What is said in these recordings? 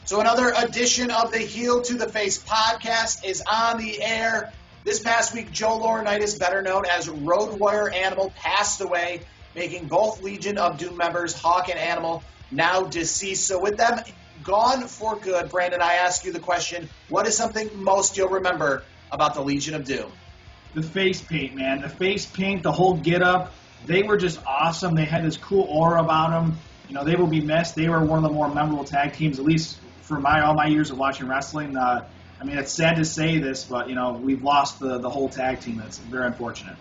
So another edition of the Heel to the Face podcast is on the air. This past week, Joe Laurinaitis, better known as Road Warrior Animal, passed away, making both Legion of Doom members, Hawk and Animal, now deceased. So with them gone for good, Brandon, I ask you the question, what is something most you'll remember about the Legion of Doom? The face paint, man. The face paint, the whole get-up, they were just awesome. They had this cool aura about them. You know, they will be missed. They were one of the more memorable tag teams, at least for all my years of watching wrestling. I mean, it's sad to say this, but, you know, we've lost the whole tag team. That's very unfortunate.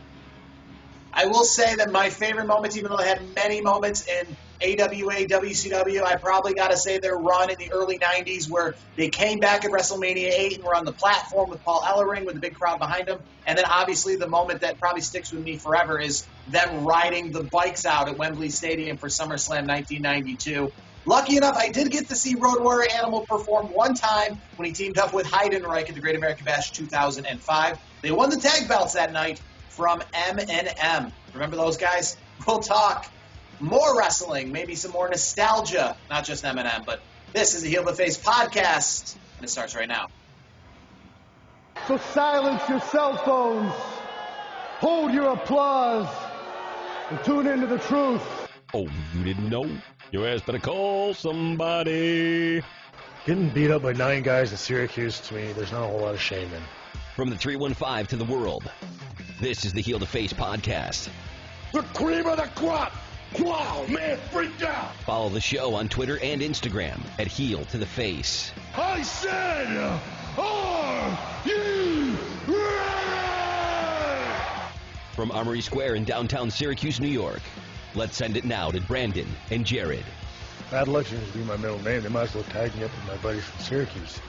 I will say that my favorite moments, even though I had many moments in AWA, WCW, I probably got to say their run in the early 90s where they came back at WrestleMania 8 and were on the platform with Paul Ellering with the big crowd behind them. And then obviously the moment that probably sticks with me forever is them riding the bikes out at Wembley Stadium for SummerSlam 1992. Lucky enough, I did get to see Road Warrior Animal perform one time when he teamed up with Heidenreich at the Great American Bash 2005. They won the tag belts that night from M&M. Remember those guys? We'll talk more wrestling, maybe some more nostalgia, not just M&M, but this is the Heel to the Face podcast, and it starts right now. So silence your cell phones, hold your applause, and tune into the truth. Oh, you didn't know? Your ass better call somebody. Getting beat up by 9 guys in Syracuse, to me, there's not a whole lot of shame in. From the 315 to the world, this is the Heel to Face podcast. The cream of the crop! Wow, man, freaked out! Follow the show on Twitter and Instagram at Heel to the Face. I said, are you ready? From Armory Square in downtown Syracuse, New York, let's send it now to Brandon and Jared. Bad luck to be my middle name. They might as well tag me up with my buddies from Syracuse.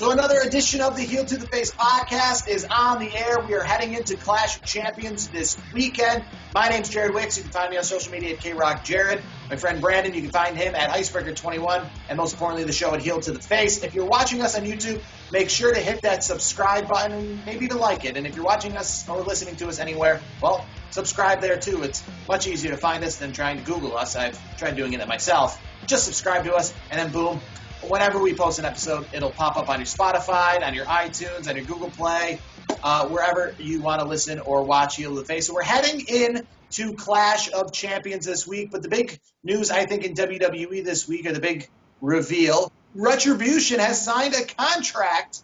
So another edition of the Heel to the Face podcast is on the air. We are heading into Clash of Champions this weekend. My name's Jared Wicks. You can find me on social media at KRockJared. My friend Brandon, you can find him at Icebreaker21. And most importantly, the show at Heel to the Face. If you're watching us on YouTube, make sure to hit that subscribe button and maybe to like it. And if you're watching us or listening to us anywhere, well, subscribe there too. It's much easier to find us than trying to Google us. I've tried doing it myself. Just subscribe to us and then boom. Whenever we post an episode, it'll pop up on your Spotify, on your iTunes, on your Google Play, wherever you want to listen or watch Heel to the Face. So we're heading in to Clash of Champions this week, but the big news, I think, in WWE this week, or the big reveal, Retribution has signed a contract,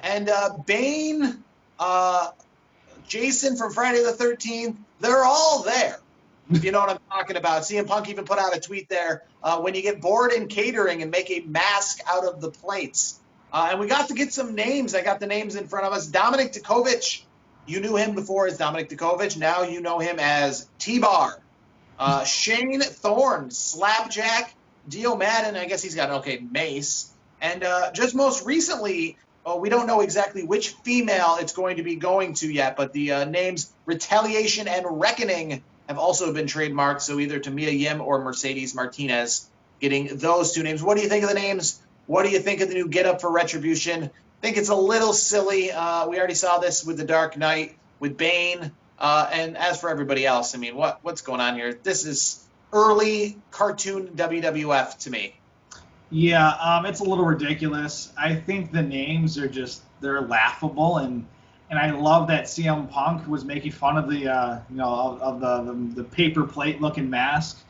and Bane, Jason from Friday the 13th, they're all there. If you know what I'm talking about. CM Punk even put out a tweet there, when you get bored in catering and make a mask out of the plates. And we got to get some names. I got the names in front of us. Dominic Dijakovic, you knew him before as Dominic Dijakovic. Now you know him as T-Bar. Shane Thorne, Slapjack, Dio Madden, I guess he's got an okay mace. And just most recently, we don't know exactly which female it's going to be going to yet, but the names Retaliation and Reckoning have also been trademarked, so either Tamia Yim or Mercedes Martinez getting those two names. What do you think of the names? What do you think of the new getup for Retribution? I think it's a little silly. We already saw this with The Dark Knight, with Bane, and as for everybody else, I mean, what's going on here? This is early cartoon WWF to me. Yeah, it's a little ridiculous. I think the names are they're laughable, and I love that CM Punk was making fun of the paper plate looking mask.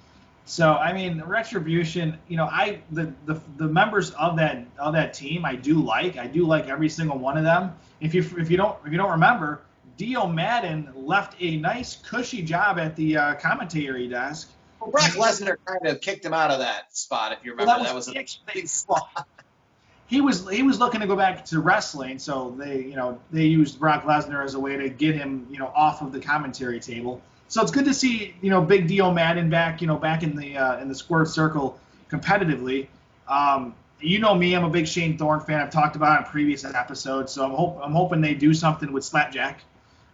So I mean, Retribution, the members of that team I do like every single one of them. If you don't remember, Dio Madden left a nice cushy job at the commentary desk. Well, Brock Lesnar kind of kicked him out of that spot, if you remember. That was a big spot. He was looking to go back to wrestling, so they used Brock Lesnar as a way to get him off of the commentary table. So it's good to see Big Dio Madden back back in the squared circle competitively. You know me, I'm a big Shane Thorne fan. I've talked about it in previous episodes, so I'm hoping they do something with Slapjack.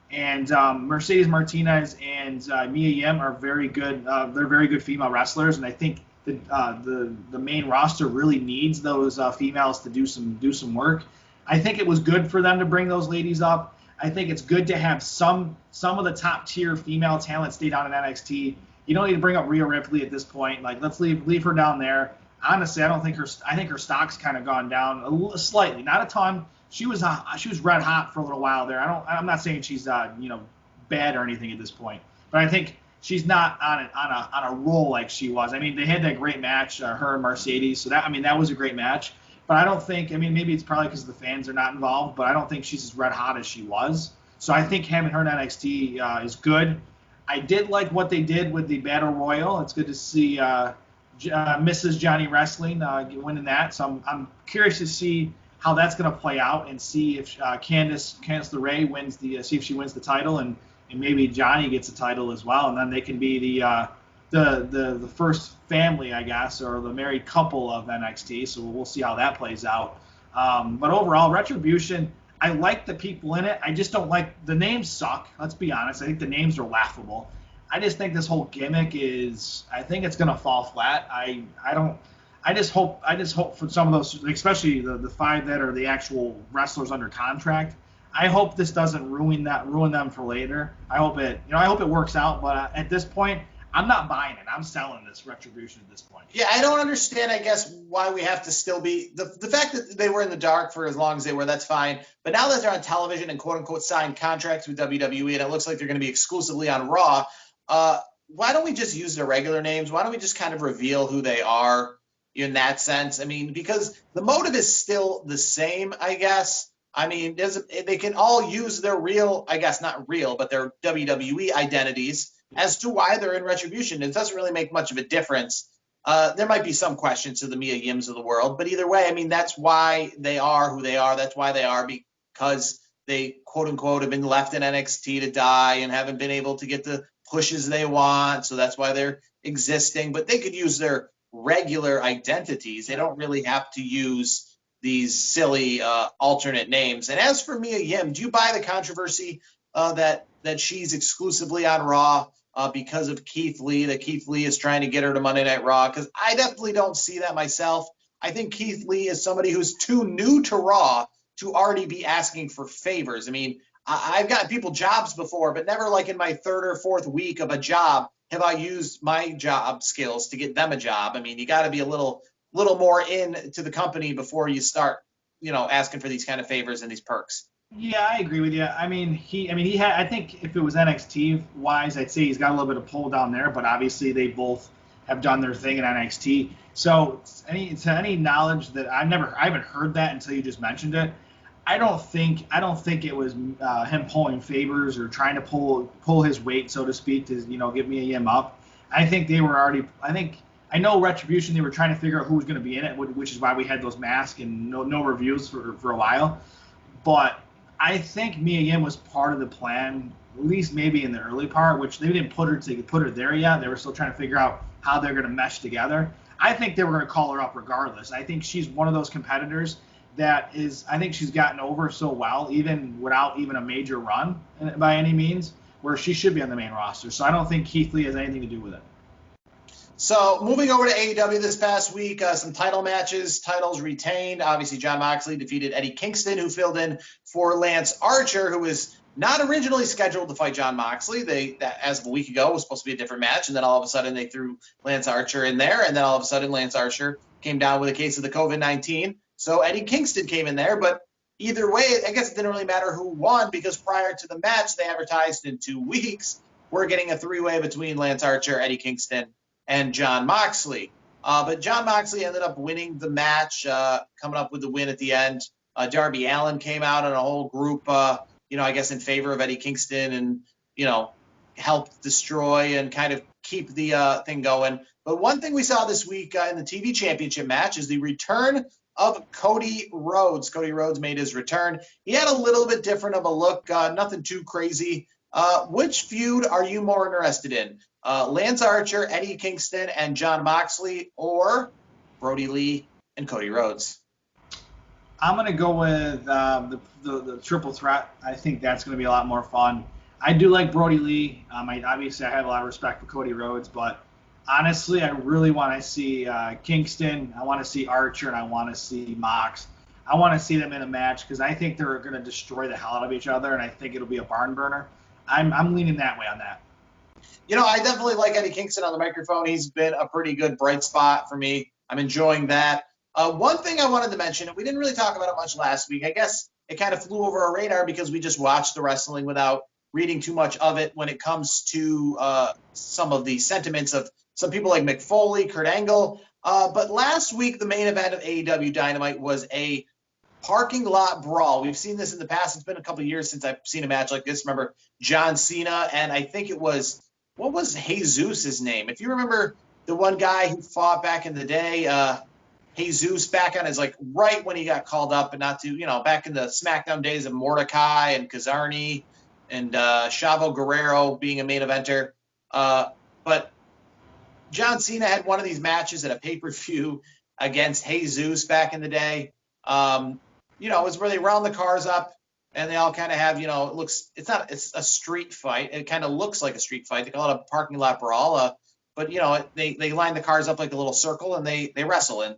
And Mercedes Martinez and Mia Yim are very good. They're very good female wrestlers, and I think the main roster really needs those females to do some work. I think it was good for them to bring those ladies up. I think it's good to have some of the top tier female talent stay down in NXT. You don't need to bring up Rhea Ripley at this point. Like, let's leave her down there. honestly, I think her stock's kind of gone down slightly, not a ton. She was red hot for a little while there. I'm not saying she's bad or anything at this point, but I think she's not on a roll like she was. I mean, they had that great match, her and Mercedes. So that was a great match. But I don't think. I mean, maybe it's probably because the fans are not involved. But I don't think she's as red hot as she was. So I think having her in NXT is good. I did like what they did with the Battle Royal. It's good to see Mrs. Johnny Wrestling winning that. So I'm curious to see how that's going to play out and see if Candice LeRae wins see if she wins the title and maybe Johnny gets a title as well, and then they can be the first family, I guess, or the married couple of NXT. So we'll see how that plays out. But overall, Retribution, I like the people in it. I just don't like the names suck. Let's be honest. I think the names are laughable. I just think this whole gimmick I think it's gonna fall flat. I just hope for some of those, especially the 5 that are the actual wrestlers under contract. I hope this doesn't ruin them for later. I hope it works out. But at this point, I'm not buying it. I'm selling this Retribution at this point. Yeah, I don't understand, I guess, why we have to still be – the fact that they were in the dark for as long as they were, that's fine. But now that they're on television and quote-unquote signed contracts with WWE and it looks like they're going to be exclusively on Raw, why don't we just use their regular names? Why don't we just kind of reveal who they are in that sense? I mean, because the motive is still the same, I guess. I mean, they can all use their real – I guess not real, but their WWE identities – as to why they're in Retribution. It doesn't really make much of a difference. There might be some questions to the Mia Yims of the world, but either way, I mean, that's why they are who they are. That's why they are, because they, quote unquote, have been left in NXT to die and haven't been able to get the pushes they want. So that's why they're existing. But they could use their regular identities. They don't really have to use these silly alternate names. And as for Mia Yim, do you buy the controversy that she's exclusively on Raw because of Keith Lee, that Keith Lee is trying to get her to Monday Night Raw? Because I definitely don't see that myself. I think Keith Lee is somebody who's too new to Raw to already be asking for favors. I mean, I've gotten people jobs before, but never like in my 3rd or 4th week of a job have I used my job skills to get them a job. I mean, you got to be a little more into the company before you start, asking for these kind of favors and these perks. Yeah, I agree with you. I think if it was NXT wise, I'd say he's got a little bit of pull down there, but obviously they both have done their thing in NXT. So to any knowledge that I haven't heard that until you just mentioned it. I don't think it was him pulling favors or trying to pull his weight, so to speak, to get Mia Yim up. I think they were already. I know Retribution. They were trying to figure out who was going to be in it, which is why we had those masks and no reviews for a while. But I think Mia Yim was part of the plan, at least maybe in the early part, which they didn't put her there yet. They were still trying to figure out how they're going to mesh together. I think they were going to call her up regardless. I think she's one of those competitors I think she's gotten over so well, even without even a major run by any means, where she should be on the main roster. So I don't think Keith Lee has anything to do with it. So moving over to AEW this past week, some titles retained. Obviously, Jon Moxley defeated Eddie Kingston, who filled in for Lance Archer, who was not originally scheduled to fight Jon Moxley. As of a week ago, was supposed to be a different match, and then all of a sudden they threw Lance Archer in there, and then all of a sudden Lance Archer came down with a case of the COVID-19. So Eddie Kingston came in there, but either way, I guess it didn't really matter who won, because prior to the match, they advertised in 2 weeks, we're getting a 3-way between Lance Archer, Eddie Kingston, and Jon Moxley. But Jon Moxley ended up winning the match, coming up with the win at the end. Darby Allin came out in a whole group, I guess in favor of Eddie Kingston and, helped destroy and kind of keep the thing going. But one thing we saw this week in the TV championship match is the return of Cody Rhodes. Cody Rhodes made his return. He had a little bit different of a look, nothing too crazy. Which feud are you more interested in? Lance Archer, Eddie Kingston, and Jon Moxley, or Brody Lee and Cody Rhodes? I'm going to go with the triple threat. I think that's going to be a lot more fun. I do like Brody Lee. Obviously, I have a lot of respect for Cody Rhodes, but honestly, I really want to see Kingston. I want to see Archer, and I want to see Mox. I want to see them in a match because I think they're going to destroy the hell out of each other, and I think it'll be a barn burner. I'm leaning that way on that. I definitely like Eddie Kingston on the microphone. He's been a pretty good bright spot for me. I'm enjoying that. One thing I wanted to mention, and we didn't really talk about it much last week. I guess it kind of flew over our radar because we just watched the wrestling without reading too much of it when it comes to some of the sentiments of some people like Mick Foley, Kurt Angle. But last week, the main event of AEW Dynamite was a parking lot brawl. We've seen this in the past. It's been a couple of years since I've seen a match like this. Remember John Cena, and I think it was, what was Jesus' name? If you remember the one guy who fought back in the day, Jesus, back on his, like, right when he got called up, and not to, back in the SmackDown days of Mordecai and Kazarni and Chavo Guerrero being a main eventer. But John Cena had one of these matches at a pay-per-view against Jesus back in the day. It was where they round the cars up and they all kind of have, it's a street fight. It kind of looks like a street fight. They call it a parking lot brawl. But they line the cars up like a little circle and they wrestle. And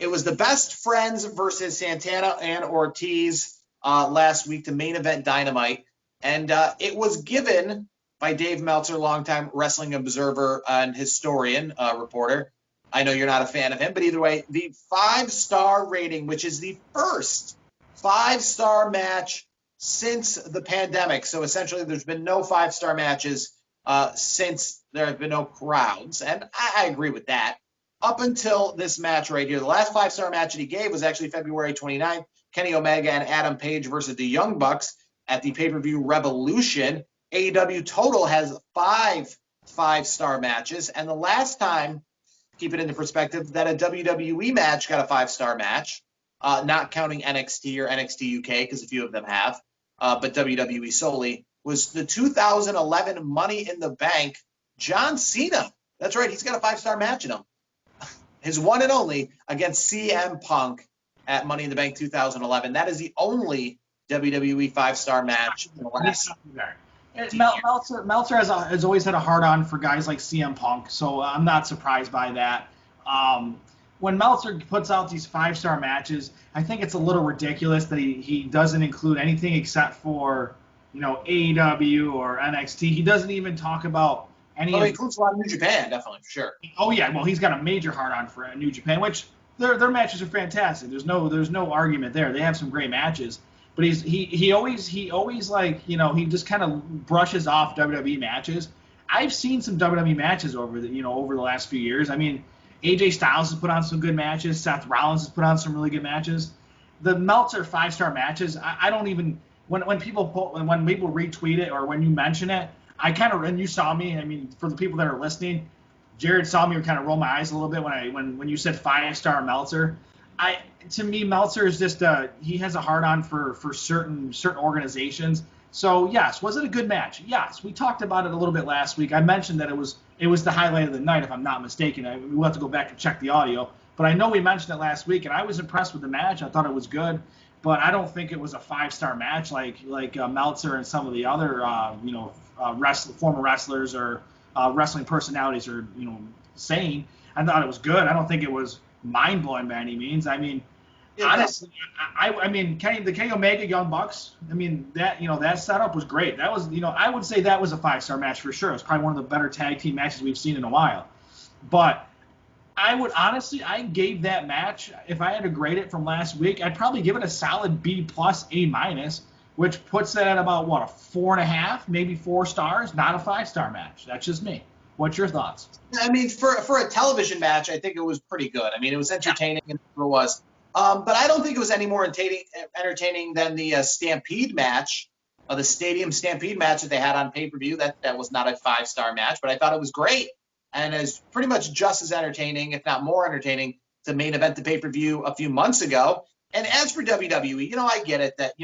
it was the Best Friends versus Santana and Ortiz last week to main event Dynamite. And it was given by Dave Meltzer, longtime wrestling observer and historian, reporter. I know you're not a fan of him, but either way, the 5-star rating, which is the first 5-star match since the pandemic. So essentially, there's been no 5-star matches since there have been no crowds. And I agree with that. Up until this match right here, the last 5-star match that he gave was actually February 29th, Kenny Omega and Adam Page versus the Young Bucks at the pay-per-view Revolution. AEW total has 5 5-star matches. And the last time, keep it into perspective, that a WWE match got a 5-star match, not counting NXT or NXT UK, because a few of them have, but WWE solely, was the 2011 Money in the Bank John Cena. That's right, he's got a 5-star match in him. His one and only against CM Punk at Money in the Bank 2011. That is the only WWE 5-star match in the last Meltzer has always had a hard-on for guys like CM Punk, so I'm not surprised by that. When Meltzer puts out these 5-star matches, I think it's a little ridiculous that he doesn't include anything except for, AEW or NXT. He doesn't even talk about any. He includes a lot of New Japan, definitely, for sure. Oh yeah, well he's got a major hard-on for New Japan, which their matches are fantastic. There's no argument there. They have some great matches. But he always like, he just kind of brushes off WWE matches. I've seen some WWE matches over the last few years. I mean, AJ Styles has put on some good matches. Seth Rollins has put on some really good matches. The Meltzer 5-star matches, I don't even, when people retweet it or when you mention it, I kind of, and you saw me, I mean, for the people that are listening, Jared saw me kind of roll my eyes a little bit when you said 5-star Meltzer. To me, Meltzer is just he has a hard-on for certain organizations. So yes, was it a good match? Yes, we talked about it a little bit last week. I mentioned that it was the highlight of the night, if I'm not mistaken. We'll have to go back and check the audio, but I know we mentioned it last week, and I was impressed with the match. I thought it was good, but I don't think it was a 5-star match like Meltzer and some of the other former wrestlers or wrestling personalities are saying. I thought it was good. I don't think it was mind-blowing by any means. I mean, honestly, I mean, the Kenny Omega Young Bucks, I mean, that setup was great. That was, I would say that was a 5-star match for sure. It's probably one of the better tag team matches we've seen in a while. But I would honestly, I gave that match, if I had to grade it from last week, I'd probably give it a solid B+, A-, which puts it at about, a 4.5, maybe 4 stars, not a 5-star match. That's just me. What's your thoughts? I mean, for a television match, I think it was pretty good. I mean, it was entertaining, and it was. But I don't think it was any more entertaining than the Stampede match, the Stadium Stampede match that they had on pay-per-view. That was not a 5-star match, but I thought it was great and is pretty much just as entertaining, if not more entertaining, to main event the pay-per-view a few months ago. And as for WWE, I get it that,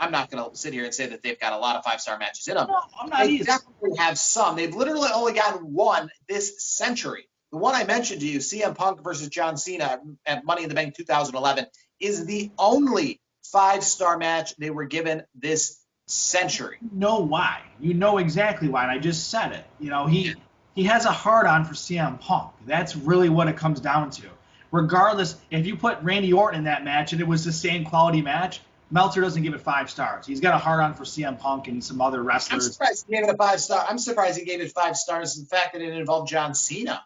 I'm not going to sit here and say that they've got a lot of 5-star matches in them. No, I'm not they either. definitely have some. They've literally only gotten one this century. The one I mentioned to you, CM Punk versus John Cena at Money in the Bank 2011, is the only 5-star match they were given this century. You know why. You know exactly why, and I just said it. He has a hard-on for CM Punk. That's really what it comes down to. Regardless, if you put Randy Orton in that match and it was the same quality match, Meltzer doesn't give it 5 stars. He's got a hard-on for CM Punk and some other wrestlers. I'm surprised he gave it a 5-star. I'm surprised he gave it 5 stars. The fact that it involved John Cena.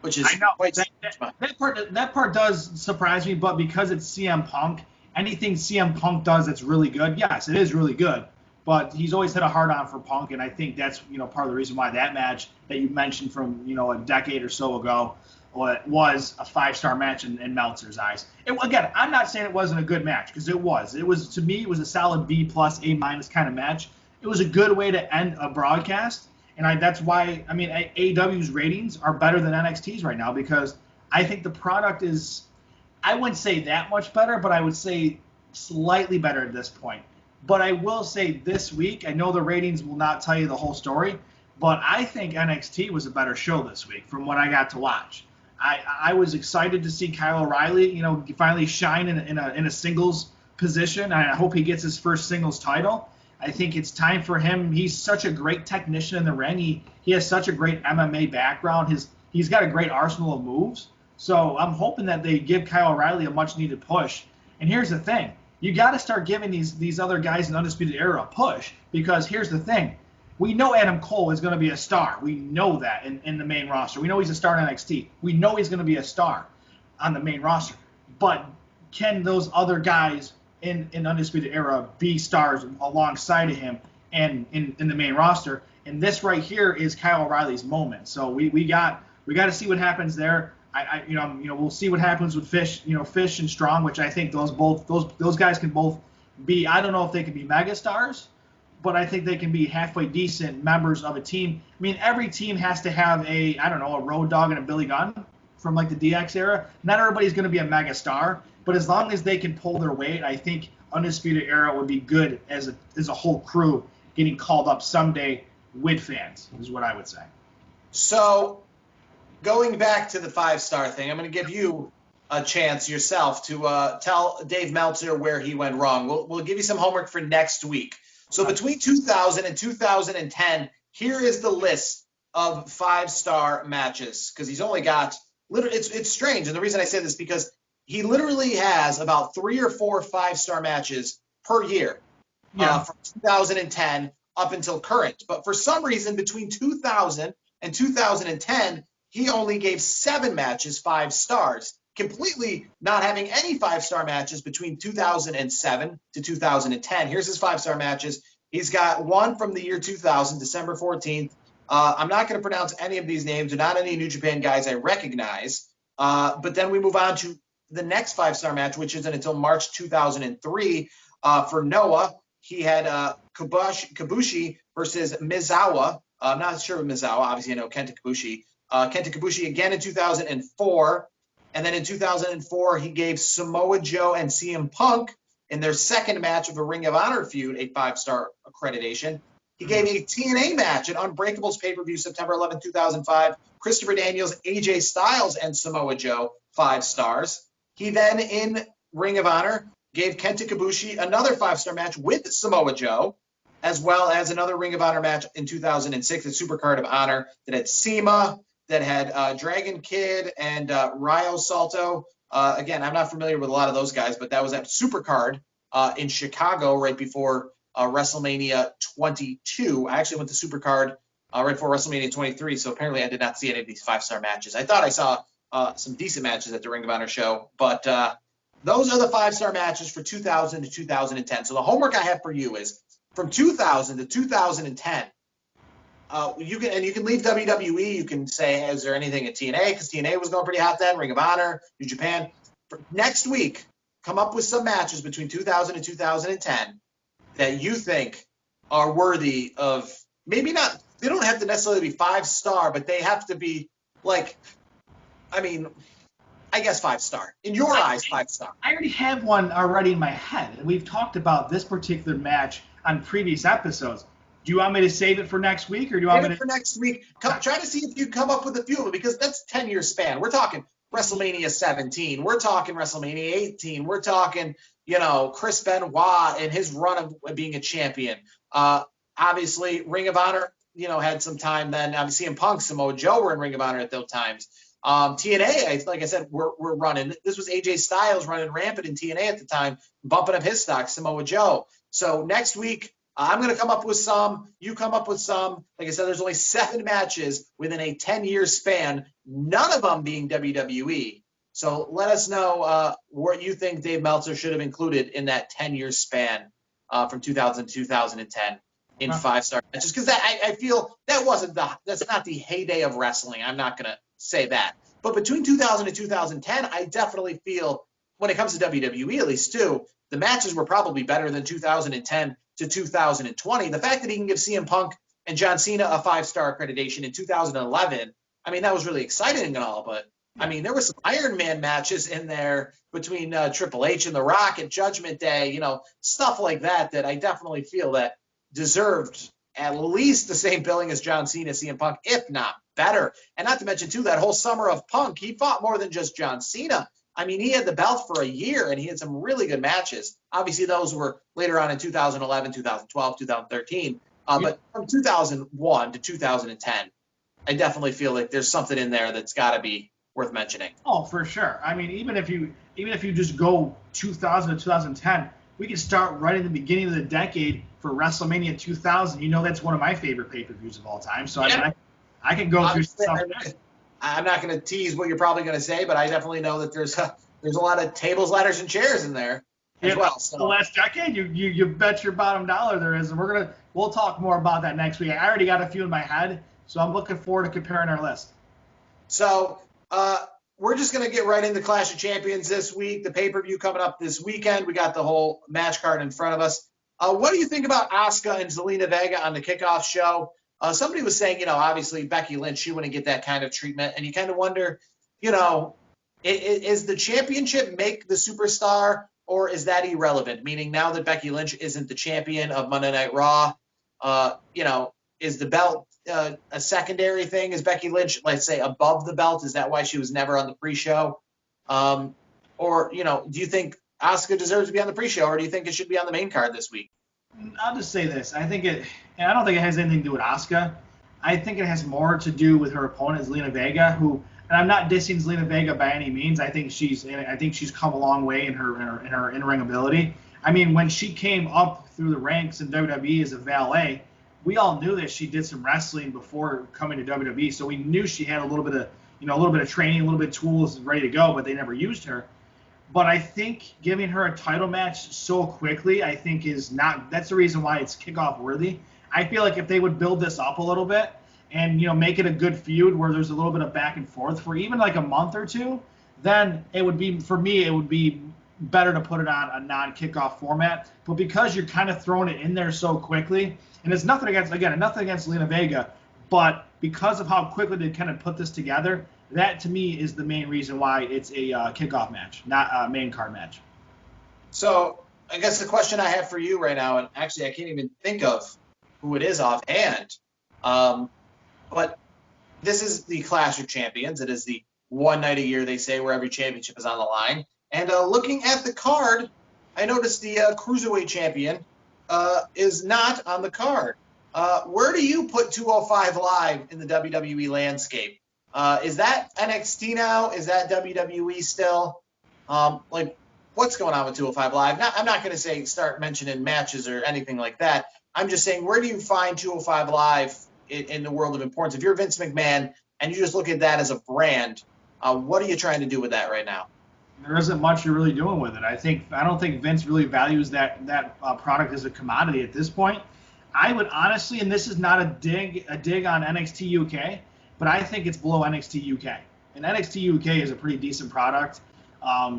which is I know quite that part does surprise me, but because it's CM Punk, anything CM Punk does that's really good, yes, it is really good. But he's always had a hard on for Punk, and I think that's part of the reason why that match that you mentioned from a decade or so ago was a 5-star match in Meltzer's eyes. Again, I'm not saying it wasn't a good match, because it was. It was, to me, it was a solid B plus A minus kind of match. It was a good way to end a broadcast. And that's why, AEW's ratings are better than NXT's right now, because I think the product is, I wouldn't say that much better, but I would say slightly better at this point. But I will say this week, I know the ratings will not tell you the whole story, but I think NXT was a better show this week from what I got to watch. I was excited to see Kyle O'Reilly, finally shine in a singles position. I hope he gets his first singles title. I think it's time for him. He's such a great technician in the ring. He has such a great MMA background. He's got a great arsenal of moves. So I'm hoping that they give Kyle O'Reilly a much-needed push. And here's the thing. You got to start giving these other guys in the Undisputed Era a push, because here's the thing. We know Adam Cole is going to be a star. We know that in the main roster. We know he's a star in NXT. We know he's going to be a star on the main roster. But can those other guys in Undisputed Era be stars alongside of him and in the main roster? And this right here is Kyle O'Reilly's moment. So we got to see what happens there. We'll see what happens with Fish and Strong, which I think those guys can both be. I don't know if they can be megastars, but I think they can be halfway decent members of a team. Every team has to have a Road Dogg and a Billy Gunn from like the DX era. Not everybody's going to be a megastar, but as long as they can pull their weight, I think Undisputed Era would be good as a whole crew getting called up someday with fans, is what I would say. So, going back to the 5-star thing, I'm going to give you a chance yourself to tell Dave Meltzer where he went wrong. We'll give you some homework for next week. So between 2000 and 2010, here is the list of 5-star matches, because he's only got it's strange, and the reason I say this is because he literally has about 3 or 4 5-star matches per year from 2010 up until current. But for some reason, between 2000 and 2010, he only gave 7 matches 5 stars, completely not having any 5-star matches between 2007 to 2010. Here's his 5-star matches. He's got one from the year 2000, December 14th. I'm not going to pronounce any of these names. They're not any New Japan guys I recognize. But then we move on to the next 5-star match, which isn't until March 2003. For Noah, he had Kabushi versus Mizawa. I'm not sure of Mizawa. Obviously, I know Kenta Kabushi. Kenta Kabushi again in 2004. And then in 2004, he gave Samoa Joe and CM Punk in their second match of a Ring of Honor feud a 5-star accreditation. He gave a TNA match at Unbreakable's pay-per-view September 11, 2005. Christopher Daniels, AJ Styles, and Samoa Joe 5 stars. He then, in Ring of Honor, gave Kenta Kabushi another 5-star match with Samoa Joe, as well as another Ring of Honor match in 2006 at Supercard of Honor that had CIMA, that had Dragon Kid and Ryo Salto. Again, I'm not familiar with a lot of those guys, but that was at Supercard in Chicago right before WrestleMania 22. I actually went to Supercard right before WrestleMania 23, so apparently I did not see any of these 5-star matches. I thought I saw some decent matches at the Ring of Honor show, but those are the 5-star matches for 2000 to 2010. So the homework I have for you is from 2000 to 2010, you can leave WWE. You can say, is there anything at TNA? Because TNA was going pretty hot then. Ring of Honor, New Japan. For next week, come up with some matches between 2000 and 2010 that you think are worthy of, maybe not, they don't have to necessarily be 5-star, but they have to be I guess 5-star. In your eyes, 5-star. I already have one already in my head, and we've talked about this particular match on previous episodes. Do you want me to save it for next week, or do you want me to? For next week. Try to see if you come up with a few of them, because that's 10-year span. We're talking WrestleMania 17. We're talking WrestleMania 18. We're talking, Chris Benoit and his run of being a champion. Obviously, Ring of Honor, had some time then. Obviously, CM Punk, Samoa Joe were in Ring of Honor at those times. TNA, like I said, we're running. This was AJ Styles running rampant in TNA at the time, bumping up his stock, Samoa Joe. So next week, I'm going to come up with some. You come up with some. Like I said, there's only 7 matches within a 10-year span, none of them being WWE. So let us know what you think Dave Meltzer should have included in that 10-year span from 2000 to 2010 in 5-star matches. Because I feel that's not the heyday of wrestling. I'm not going to say that. But between 2000 and 2010, I definitely feel, when it comes to WWE at least too, the matches were probably better than 2010 to 2020. The fact that he can give CM Punk and John Cena a 5-star accreditation in 2011, I mean, that was really exciting and all, but I mean, there were some Iron Man matches in there between Triple H and The Rock at Judgment Day, stuff like that I definitely feel that deserved at least the same billing as John Cena, CM Punk, if not better. And not to mention, too, that whole summer of Punk, he fought more than just John Cena. I mean, he had the belt for a year, and he had some really good matches. Obviously, those were later on in 2011, 2012, 2013. But from 2001 to 2010, I definitely feel like there's something in there that's got to be worth mentioning. Oh, for sure. I mean, even if you just go 2000 to 2010, we can start right in the beginning of the decade for WrestleMania 2000. That's one of my favorite pay-per-views of all time. So yeah. I can go through stuff. I'm not going to tease what you're probably going to say, but I definitely know that there's a lot of tables, ladders, and chairs in there as well. So. The last decade, you bet your bottom dollar there is, and we'll talk more about that next week. I already got a few in my head, so I'm looking forward to comparing our list. So we're just going to get right into Clash of Champions this week. The pay-per-view coming up this weekend. We got the whole match card in front of us. What do you think about Asuka and Zelina Vega on the kickoff show? Somebody was saying, obviously Becky Lynch, she wouldn't get that kind of treatment. And you kind of wonder, is the championship make the superstar, or is that irrelevant? Meaning now that Becky Lynch isn't the champion of Monday Night Raw, is the belt a secondary thing? Is Becky Lynch, let's say, above the belt? Is that why she was never on the pre-show? Or, do you think Asuka deserves to be on the pre-show, or do you think it should be on the main card this week? I'll just say this. I don't think it has anything to do with Asuka. I think it has more to do with her opponent, Zelina Vega, who, and I'm not dissing Zelina Vega by any means. I think she's come a long way in her in-ring ability. I mean, when she came up through the ranks in WWE as a valet, we all knew that she did some wrestling before coming to WWE, so we knew she had a little bit of training, a little bit of tools ready to go, but they never used her. But I think giving her a title match so quickly, I think that's the reason why it's kickoff worthy. I feel like if they would build this up a little bit and, make it a good feud where there's a little bit of back and forth for even like a month or two, then it would be better to put it on a non-kickoff format. But because you're kind of throwing it in there so quickly, and it's nothing against Zelina Vega, but because of how quickly they kind of put this together, that to me is the main reason why it's a kickoff match, not a main card match. So I guess the question I have for you right now, and actually I can't even think of who it is offhand, but this is the Clash of Champions. It is the one night a year, they say, where every championship is on the line. And looking at the card, I noticed the Cruiserweight champion is not on the card. Where do you put 205 Live in the WWE landscape? Is that NXT now? Is that WWE still? What's going on with 205 Live? I'm not going to say start mentioning matches or anything like that. I'm just saying, where do you find 205 Live in the world of importance? If you're Vince McMahon and you just look at that as a brand, what are you trying to do with that right now? There isn't much you're really doing with it. I don't think Vince really values that product as a commodity at this point. I would honestly, and this is not a dig on NXT UK, but I think it's below NXT UK. And NXT UK is a pretty decent product.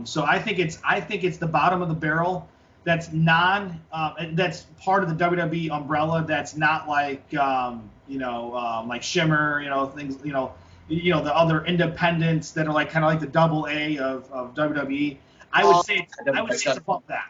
So I think it's the bottom of the barrel. That's that's part of the WWE umbrella. That's not like like Shimmer, things, the other independents that are like kind of like the double A of WWE. I would say it's above that.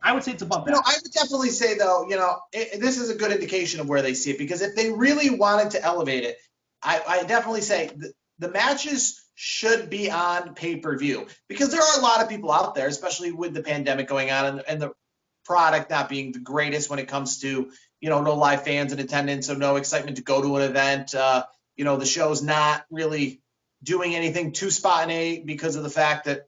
I would say it's above that. I would definitely say, though, this is a good indication of where they see it, because if they really wanted to elevate it, I definitely say the matches should be on pay-per-view, because there are a lot of people out there, especially with the pandemic going on and the product not being the greatest when it comes to, no live fans in attendance, so no excitement to go to an event. The show's not really doing anything too spontaneous because of the fact that,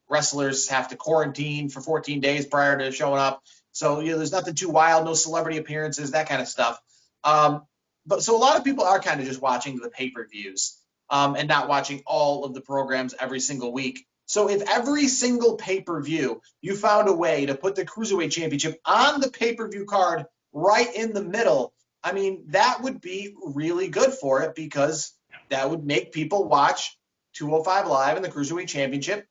wrestlers have to quarantine for 14 days prior to showing up. So, there's nothing too wild, no celebrity appearances, that kind of stuff. But so a lot of people are kind of just watching the pay-per-views and not watching all of the programs every single week. So if every single pay-per-view you found a way to put the Cruiserweight Championship on the pay-per-view card right in the middle, I mean, that would be really good for it because that would make people watch 205 Live and the Cruiserweight Championship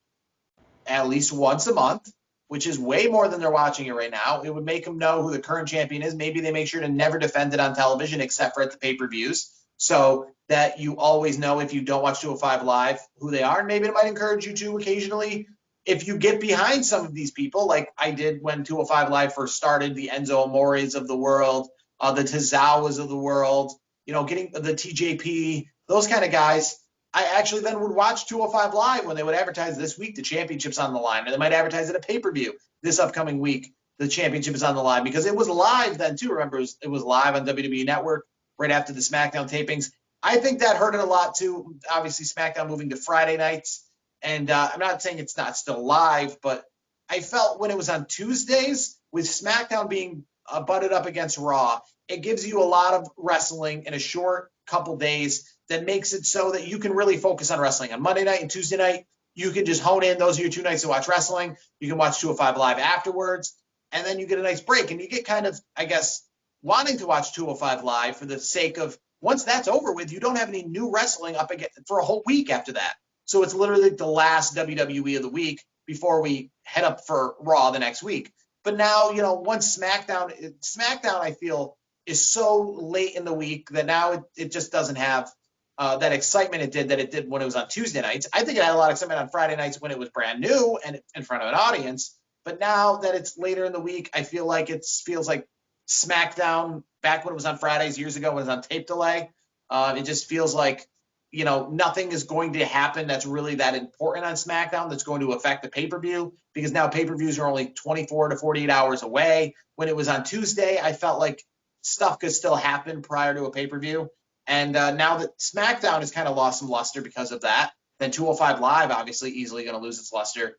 at least once a month, which is way more than they're watching it right now. It would make them know who the current champion is. Maybe they make sure to never defend it on television except for at the pay-per-views so that you always know if you don't watch 205 Live who they are. And maybe it might encourage you to occasionally, if you get behind some of these people, like I did when 205 Live first started, the Enzo Amores of the world, the Tozawas of the world, getting the TJP, those kind of guys. I actually then would watch 205 Live when they would advertise this week the championship's on the line, or they might advertise at a pay-per-view this upcoming week the championship is on the line, because it was live then too. Remember, it was live on WWE Network right after the SmackDown tapings. I think that hurt it a lot too. Obviously, SmackDown moving to Friday nights, and I'm not saying it's not still live, but I felt when it was on Tuesdays with SmackDown being butted up against Raw, it gives you a lot of wrestling in a short couple days that makes it so that you can really focus on wrestling. On Monday night and Tuesday night, you can just hone in. Those are your 2 nights to watch wrestling. You can watch 205 Live afterwards, and then you get a nice break. And you get kind of, I guess, wanting to watch 205 Live for the sake of, once that's over with, you don't have any new wrestling up again for a whole week after that. So it's literally the last WWE of the week before we head up for Raw the next week. But now, once SmackDown, I feel, is so late in the week that now it just doesn't have that excitement it did when it was on Tuesday nights. I think it had a lot of excitement on Friday nights when it was brand new and in front of an audience. But now that it's later in the week, I feel like it feels like SmackDown back when it was on Fridays years ago when it was on tape delay. It just feels like, nothing is going to happen that's really that important on SmackDown that's going to affect the pay-per-view, because now pay-per-views are only 24 to 48 hours away. When it was on Tuesday, I felt like stuff could still happen prior to a pay-per-view. And now that SmackDown has kind of lost some luster because of that, then 205 Live obviously easily going to lose its luster,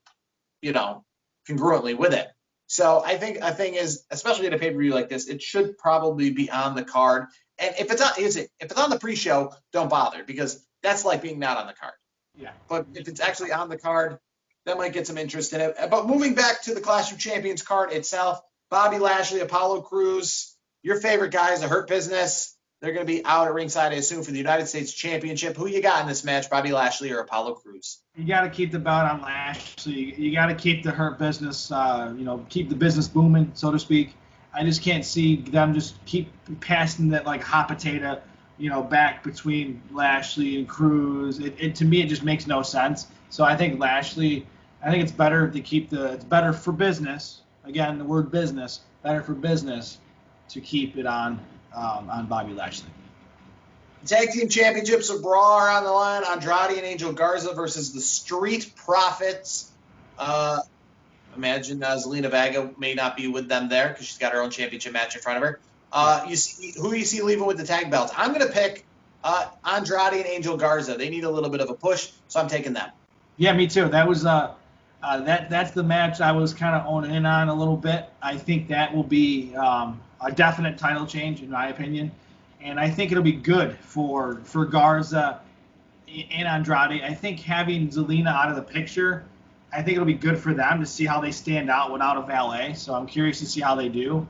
congruently with it. So I think a thing is, especially at a pay-per-view like this, it should probably be on the card. And if it's on the pre-show, don't bother, because that's like being not on the card. Yeah. But if it's actually on the card, that might get some interest in it. But moving back to the Clash of Champions card itself, Bobby Lashley, Apollo Crews, your favorite guys, the Hurt Business. They're going to be out at ringside, I assume, for the United States Championship. Who you got in this match, Bobby Lashley or Apollo Crews? You got to keep the belt on Lashley. You got to keep the Hurt Business, keep the business booming, so to speak. I just can't see them just keep passing that like hot potato, back between Lashley and Crews. To me, it just makes no sense. So I think Lashley, it's better to keep it's better for business. Again, the word business, better for business to keep it on Bobby Lashley. Tag Team Championships of Raw are on the line. Andrade and Angel Garza versus the Street Profits. Imagine Zelina Vega may not be with them there because she's got her own championship match in front of her. Who you see leaving with the tag belts? I'm going to pick Andrade and Angel Garza. They need a little bit of a push, so I'm taking them. Yeah, me too. That was that's the match I was kind of owning in on a little bit. I think that will be a definite title change, in my opinion. And I think it'll be good for Garza and Andrade. I think having Zelina out of the picture, I think it'll be good for them to see how they stand out without a valet. So I'm curious to see how they do.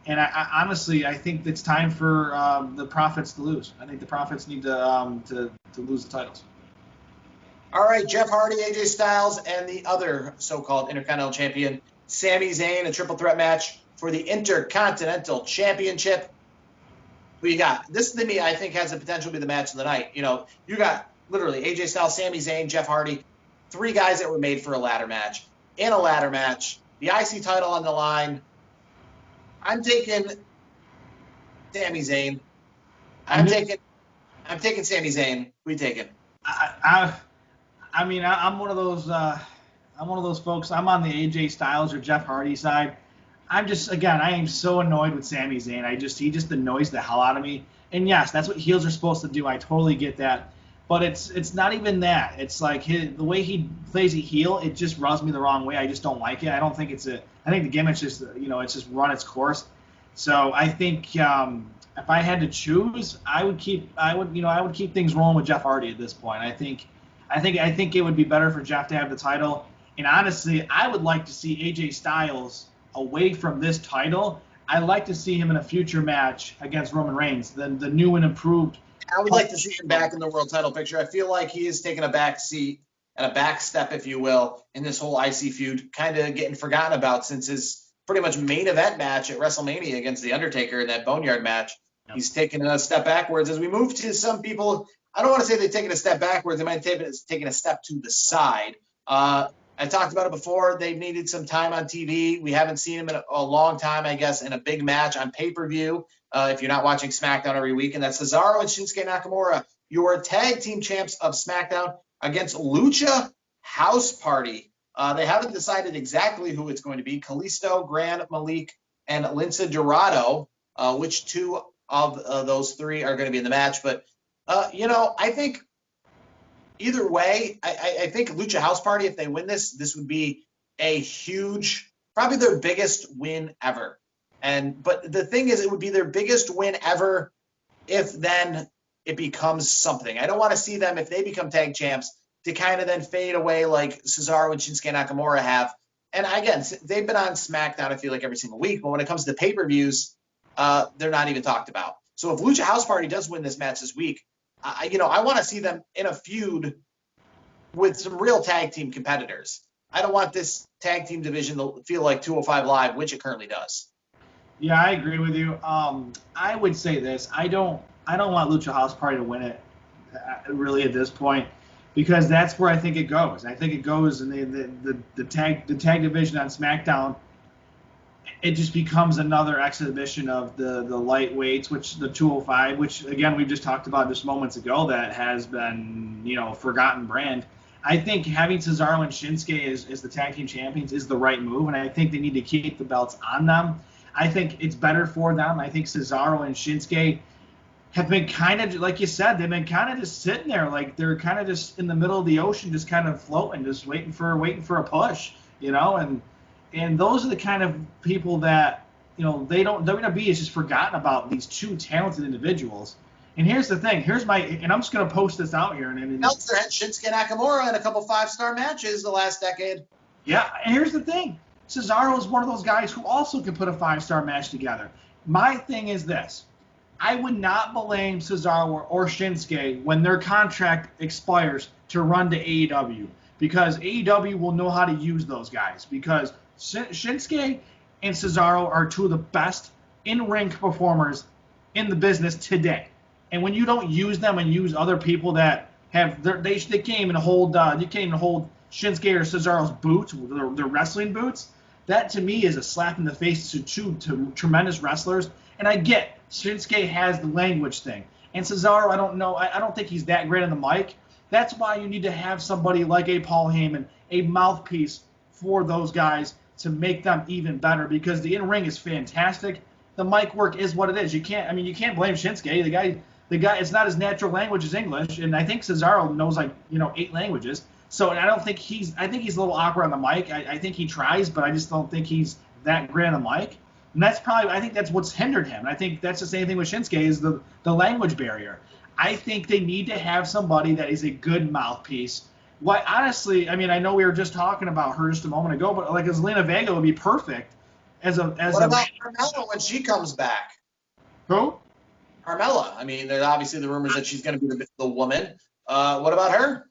And I honestly, I think it's time for the Profits to lose. I think the Profits need to lose the titles. All right, Jeff Hardy, AJ Styles, and the other so-called Intercontinental Champion, Sami Zayn, a triple threat match for the Intercontinental Championship. Who you got? This, to me, I think has the potential to be the match of the night. You got literally AJ Styles, Sami Zayn, Jeff Hardy, 3 guys that were made for a ladder match. In a ladder match, the IC title on the line. I'm taking Sami Zayn. I'm taking Sami Zayn. Who you taking? I'm one of those folks. I'm on the AJ Styles or Jeff Hardy side. I am so annoyed with Sami Zayn. He just annoys the hell out of me. And yes, that's what heels are supposed to do. I totally get that. But it's not even that. It's like the way he plays a heel, it just rubs me the wrong way. I just don't like it. I don't think I think the gimmick's just, it's just run its course. So I think if I had to choose, I would keep things rolling with Jeff Hardy at this point. I think it would be better for Jeff to have the title. And honestly, I would like to see AJ Styles away from this title. I'd like to see him in a future match against Roman Reigns, the new and improved. I would like to see him back in the world title picture. I feel like he is taking a back seat and a back step, if you will, in this whole IC feud, kind of getting forgotten about since his pretty much main event match at WrestleMania against The Undertaker in that Boneyard match. Yep. He's taking a step backwards. As we move to some people, I don't want to say they're taking a step backwards. They might have taken a step to the side. I talked about it before. They've needed some time on TV. We haven't seen him in a long time, I guess, in a big match on pay-per-view. If you're not watching SmackDown every week, and that's Cesaro and Shinsuke Nakamura, your tag team champs of SmackDown, against Lucha House Party. They haven't decided exactly who it's going to be. Kalisto, Gran Malik, and Lince Dorado, which two of those three are going to be in the match. But, I think either way, I think Lucha House Party, if they win this would be a huge, probably their biggest win ever. But the thing is, it would be their biggest win ever if then it becomes something. I don't want to see them, if they become tag champs, to kind of then fade away like Cesaro and Shinsuke Nakamura have. And again, they've been on SmackDown, I feel like, every single week. But when it comes to pay-per-views, they're not even talked about. So if Lucha House Party does win this match this week, I want to see them in a feud with some real tag team competitors. I don't want this tag team division to feel like 205 Live, which it currently does. Yeah, I agree with you. I would say this: I don't want Lucha House Party to win it, really, at this point, because that's where I think it goes. I think it goes in the tag division on SmackDown. It just becomes another exhibition of the lightweights, which the 205, which again we just talked about just moments ago, that has been forgotten brand. I think having Cesaro and Shinsuke as the tag team champions is the right move, and I think they need to keep the belts on them. I think it's better for them. I think Cesaro and Shinsuke have been kind of, like you said, they've been kind of just sitting there, like they're kind of just in the middle of the ocean, just kind of floating, just waiting for a push, and those are the kind of people that, WWE is just forgotten about, these two talented individuals. And here's the thing, and I'm just going to post this out here. Meltzer had Shinsuke Nakamura in a couple 5-star matches the last decade. Yeah, and here's the thing. Cesaro is one of those guys who also can put a 5-star match together. My thing is this. I would not blame Cesaro or Shinsuke when their contract expires to run to AEW, because AEW will know how to use those guys, because Shinsuke and Cesaro are two of the best in-ring performers in the business today. And when you don't use them and use other people that have they can't even hold Shinsuke or Cesaro's boots, their wrestling boots. That to me is a slap in the face to tremendous wrestlers. And I get Shinsuke has the language thing, and Cesaro, I don't know, I don't think he's that great on the mic. That's why you need to have somebody like a Paul Heyman, a mouthpiece for those guys to make them even better, because the in-ring is fantastic. The mic work is what it is. You can't blame Shinsuke. The guy, it's not his natural language is English, and I think Cesaro knows 8 languages. So I think he's a little awkward on the mic. I think he tries, but I just don't think he's that great on the mic. And I think that's what's hindered him. I think that's the same thing with Shinsuke, is the language barrier. I think they need to have somebody that is a good mouthpiece. Honestly, I know we were just talking about her just a moment ago, but like Zelina Vega would be perfect as What about Carmella when she comes back? Who? Carmella. There's obviously the rumors that she's going to be the woman. What about her?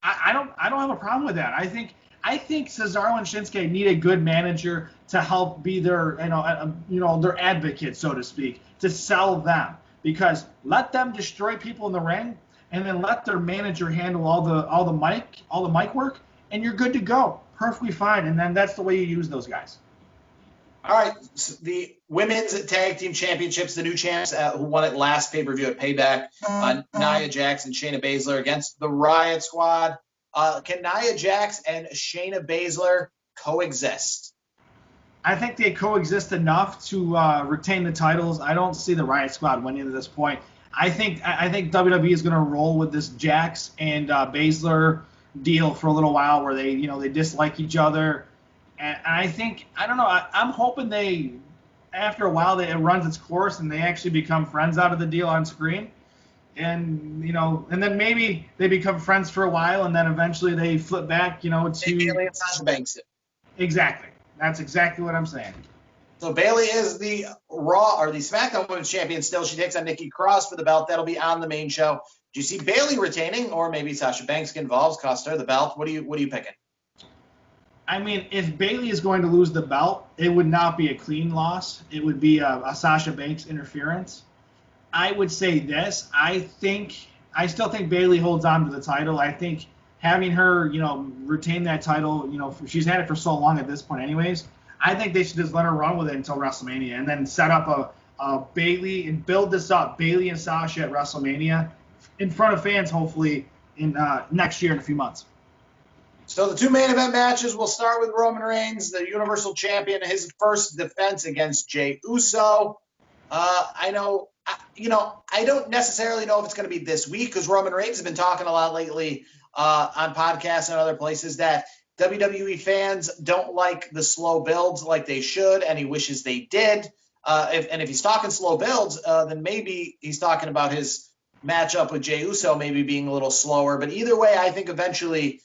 I don't have a problem with that. I think Cesaro and Shinsuke need a good manager to help be their their advocate, so to speak, to sell them. Because let them destroy people in the ring, and then let their manager handle all the mic work, and you're good to go, perfectly fine. And then that's the way you use those guys. All right, so the women's tag team championships, the new champs who won it last pay-per-view at Payback, Nia Jax and Shayna Baszler against the Riot Squad. Can Nia Jax and Shayna Baszler coexist? I think they coexist enough to retain the titles. I don't see the Riot Squad winning at this point. I think WWE is going to roll with this Jax and Baszler deal for a little while, where they dislike each other, and I think I don't know. I'm hoping they, after a while, it runs its course and they actually become friends out of the deal on screen, and and then maybe they become friends for a while, and then eventually they flip back, to Bailey and Sasha Banks. Exactly. That's exactly what I'm saying. So Bailey is the Raw or the SmackDown Women's Champion still. She takes on Nikki Cross for the belt. That'll be on the main show. Do you see Bailey retaining, or maybe Sasha Banks get involved, cost her the belt? What are you picking? I mean, if Bailey is going to lose the belt, it would not be a clean loss. It would be a Sasha Banks interference. I would say this. I still think Bailey holds on to the title. I think having her, retain that title, she's had it for so long at this point anyways. I think they should just let her run with it until WrestleMania and then set up a Bailey and build this up, Bailey and Sasha at WrestleMania in front of fans, hopefully in next year in a few months. So the two main event matches, we'll start with Roman Reigns, the Universal Champion, his first defense against Jey Uso. I don't necessarily know if it's going to be this week, because Roman Reigns has been talking a lot lately on podcasts and other places that WWE fans don't like the slow builds like they should, and he wishes they did. If he's talking slow builds, then maybe he's talking about his matchup with Jey Uso maybe being a little slower. But either way, I think eventually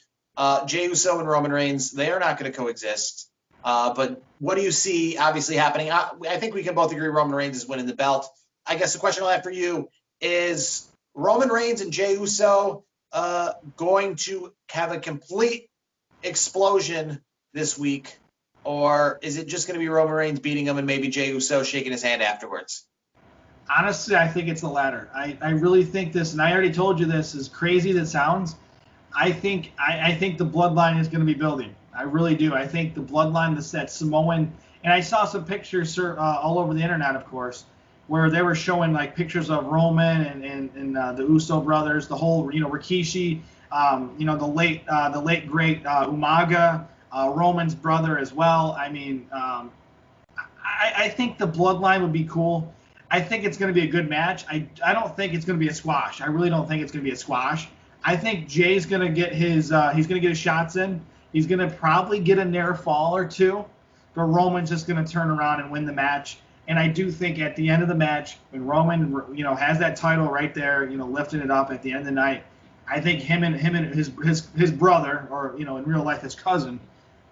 Jey Uso and Roman Reigns, they are not going to coexist. But what do you see obviously happening? I think we can both agree Roman Reigns is winning the belt. I guess the question I'll have for you is, Roman Reigns and Jey Uso going to have a complete explosion this week, or is it just going to be Roman Reigns beating him and maybe Jey Uso shaking his hand afterwards? Honestly, I think it's the latter. I really think this, and I already told you this, as crazy as it sounds, I think the bloodline is going to be building. I really do. I think the bloodline, that Samoan, and I saw some pictures all over the internet, of course, where they were showing like pictures of Roman and the Uso brothers, the whole, Rikishi, the late great Umaga, Roman's brother as well. I mean, I think the bloodline would be cool. I think it's going to be a good match. I don't think it's going to be a squash. I really don't think it's going to be a squash. I think Jay's going to get his shots in. He's going to probably get a near fall or two, but Roman's just going to turn around and win the match. And I do think at the end of the match, when Roman, has that title right there, lifting it up at the end of the night, I think him and his brother, or in real life his cousin,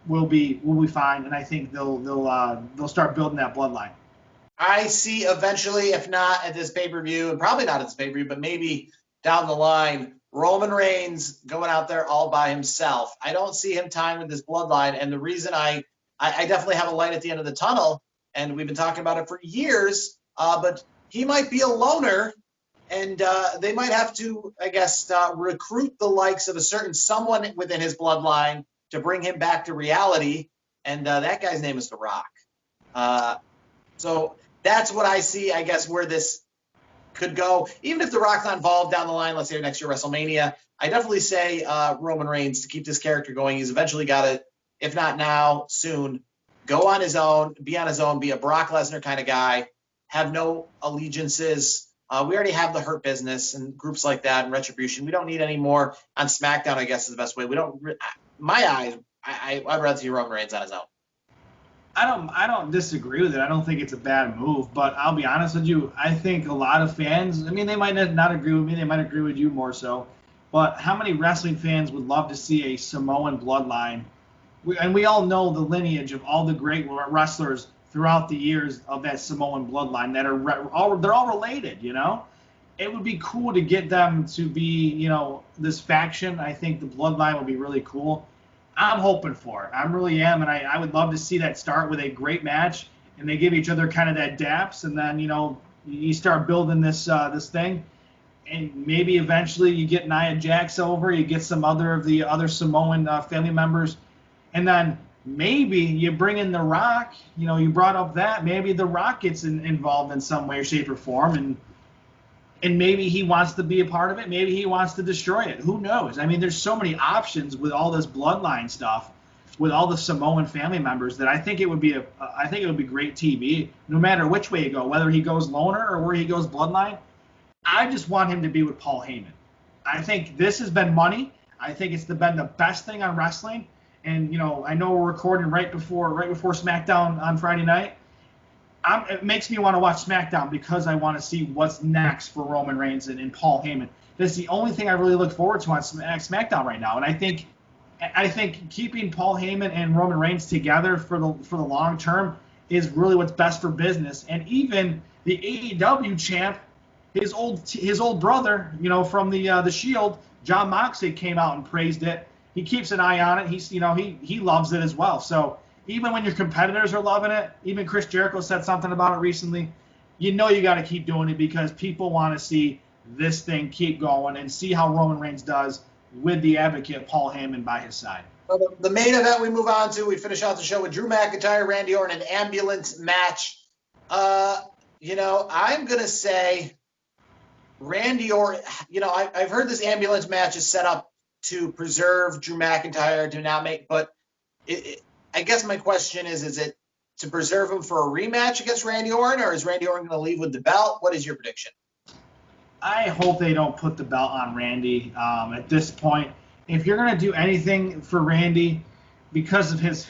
will be fine. And I think they'll start building that bloodline. I see eventually, if not at this pay-per-view, and probably not at this pay-per-view, but maybe down the line, Roman Reigns going out there all by himself. I don't see him tying with this bloodline, and the reason I definitely have a light at the end of the tunnel, and we've been talking about it for years, but he might be a loner, and they might have to, I guess, recruit the likes of a certain someone within his bloodline to bring him back to reality, and that guy's name is The Rock. So that's what I see, I guess, where this could go. Even if The Rock's not involved down the line, let's say next year WrestleMania, I definitely say Roman Reigns, to keep this character going, he's eventually got to, if not now, soon, go on his own, be a Brock Lesnar kind of guy, have no allegiances. We already have the Hurt Business and groups like that and Retribution. We don't need any more on SmackDown, I guess, is the best way. We don't. My eyes, I'd rather see Roman Reigns on his own. I don't disagree with it. I don't think it's a bad move, but I'll be honest with you. I think a lot of fans, I mean, they might not agree with me. They might agree with you more so. But how many wrestling fans would love to see a Samoan bloodline? And we all know the lineage of all the great wrestlers throughout the years of that Samoan bloodline that they're all related, It would be cool to get them to be, this faction. I think the bloodline would be really cool. I'm hoping for it. I really am, and I would love to see that start with a great match, and they give each other kind of that daps, and then you start building this thing, and maybe eventually you get Nia Jax over, you get some of the other Samoan family members, and then maybe you bring in The Rock. You brought up that maybe The Rock gets involved in some way, shape, or form, and maybe he wants to be a part of it. Maybe he wants to destroy it. Who knows? I mean, there's so many options with all this bloodline stuff, with all the Samoan family members, that I think it would be great TV, no matter which way you go, whether he goes loner or where he goes bloodline. I just want him to be with Paul Heyman. I think this has been money. I think it's been the best thing on wrestling. And, you know, I know we're recording right before SmackDown on Friday night. It makes me want to watch SmackDown because I want to see what's next for Roman Reigns and Paul Heyman. That's the only thing I really look forward to on SmackDown right now. And I think keeping Paul Heyman and Roman Reigns together for the long term is really what's best for business. And even the AEW champ, his old brother, you know, from the Shield, Jon Moxley, came out and praised it. He keeps an eye on it. He loves it as well. So even when your competitors are loving it, even Chris Jericho said something about it recently, you know you got to keep doing it because people want to see this thing keep going and see how Roman Reigns does with the advocate Paul Heyman by his side. Well, the main event we move on to, we finish out the show with Drew McIntyre, Randy Orton, an ambulance match. You know, I'm going to say Randy Orton, you know, I've heard this ambulance match is set up to preserve Drew McIntyre, to not make, but I guess my question is it to preserve him for a rematch against Randy Orton, or is Randy Orton going to leave with the belt? What is your prediction? I hope they don't put the belt on Randy at this point. If you're going to do anything for Randy, because of his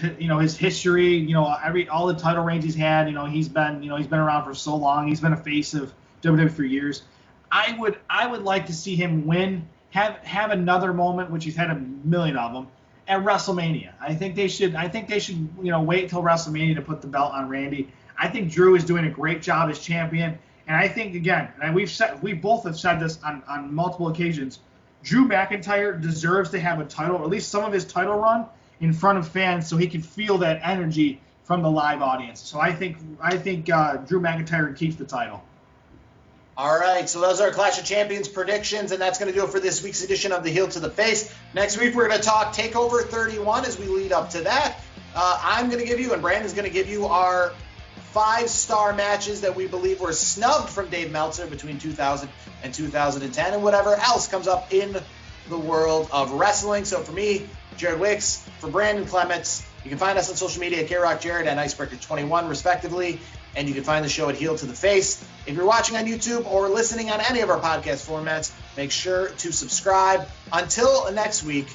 history, you know, all the title reigns he's had, he's been around for so long. He's been a face of WWE for years. I would like to see him win, have another moment, which he's had a million of them, at WrestleMania. I think they should wait till WrestleMania to put the belt on Randy. I think Drew is doing a great job as champion, and I think, again, and we both have said this on multiple occasions, Drew McIntyre deserves to have a title, or at least some of his title run, in front of fans, so he can feel that energy from the live audience. So I think Drew McIntyre keeps the title. All right, so those are our Clash of Champions predictions, and that's going to do it for this week's edition of the Heel to the Face. Next week, we're going to talk TakeOver 31 as we lead up to that. I'm going to give you, and Brandon's going to give you, our 5-star matches that we believe were snubbed from Dave Meltzer between 2000 and 2010, and whatever else comes up in the world of wrestling. So for me, Jared Wicks, for Brandon Clements, you can find us on social media at KRockJared and Icebreaker21, respectively. And you can find the show at Heel to the Face. If you're watching on YouTube or listening on any of our podcast formats, make sure to subscribe. Until next week,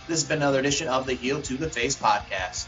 this has been another edition of the Heel to the Face podcast.